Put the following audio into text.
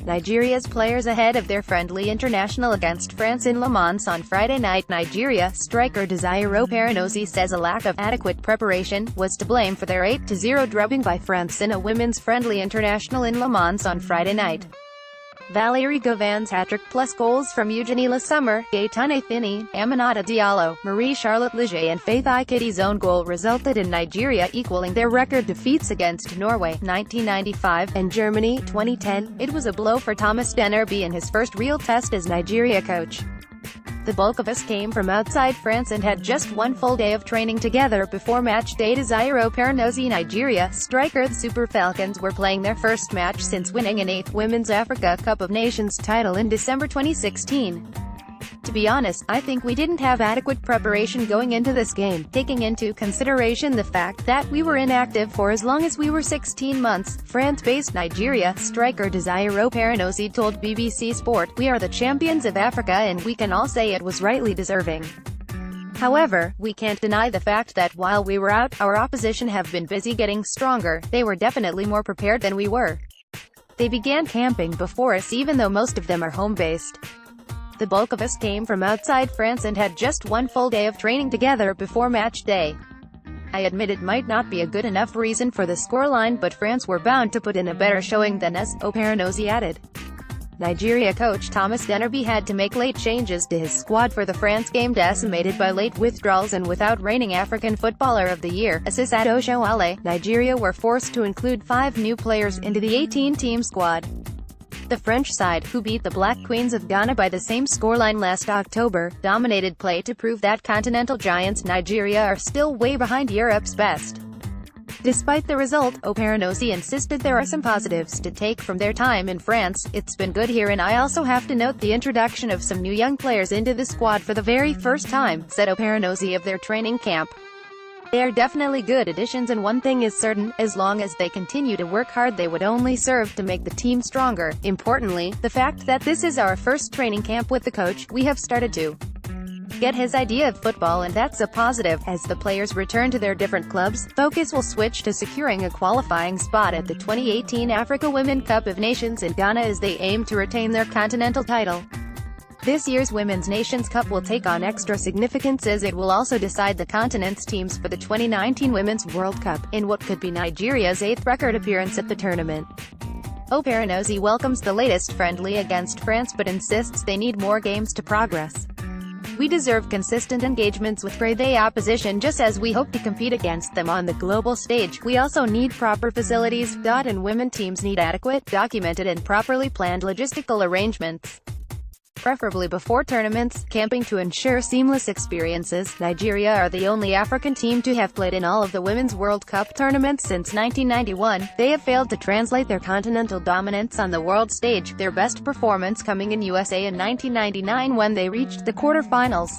Nigeria's players ahead of their friendly international against France in Le Mans on Friday night. Nigeria striker Desire Oparanozie says a lack of adequate preparation was to blame for their 8-0 drubbing by France in a women's friendly international in Le Mans on Friday night. Valérie Gauvin's hat-trick plus goals from Eugénie Le Sommer, Gaetane Thiney, Aminata Diallo, Marie-Charlotte Léger and Faith Ikidi's own goal resulted in Nigeria equaling their record defeats against Norway 1995 and Germany 2010. It was a blow for Thomas Denerby in his first real test as Nigeria coach. The bulk of us came from outside France and had just one full day of training together before match day. Desire Oparanozie. Nigeria striker the Super Falcons were playing their first match since winning an 8th Women's Africa Cup of Nations title in December 2016. To be honest, I think we didn't have adequate preparation going into this game, taking into consideration the fact that we were inactive for as long as we were 16 months, France-based Nigeria striker Desire Oparanozie told BBC Sport. We are the champions of Africa and we can all say it was rightly deserving. However, we can't deny the fact that while we were out, our opposition have been busy getting stronger. They were definitely more prepared than we were. They began camping before us even though most of them are home-based. The bulk of us came from outside France and had just one full day of training together before match day. I admit it might not be a good enough reason for the scoreline, but France were bound to put in a better showing than us, Oparanozie added. Nigeria coach Thomas Denerby had to make late changes to his squad for the France game, decimated by late withdrawals and without reigning African Footballer of the Year, Asisat Oshoale. Nigeria were forced to include 5 new players into the 18-team squad. The French side, who beat the Black Queens of Ghana by the same scoreline last October, dominated play to prove that continental giants Nigeria are still way behind Europe's best. Despite the result, Oparanozie insisted there are some positives to take from their time in France. It's been good here and I also have to note the introduction of some new young players into the squad for the very first time, said Oparanozie of their training camp. They are definitely good additions and one thing is certain, as long as they continue to work hard they would only serve to make the team stronger. Importantly, the fact that this is our first training camp with the coach, we have started to get his idea of football and that's a positive. As the players return to their different clubs, focus will switch to securing a qualifying spot at the 2018 Africa Women Cup of Nations in Ghana as they aim to retain their continental title. This year's Women's Nations Cup will take on extra significance as it will also decide the continent's teams for the 2019 Women's World Cup, in what could be Nigeria's 8th record appearance at the tournament. Oparanozie welcomes the latest friendly against France but insists they need more games to progress. We deserve consistent engagements with the opposition just as we hope to compete against them on the global stage. We also need proper facilities, and women teams need adequate, documented and properly planned logistical arrangements. Preferably before tournaments, camping to ensure seamless experiences. Nigeria are the only African team to have played in all of the Women's World Cup tournaments since 1991. They have failed to translate their continental dominance on the world stage, their best performance coming in USA in 1999 when they reached the quarterfinals.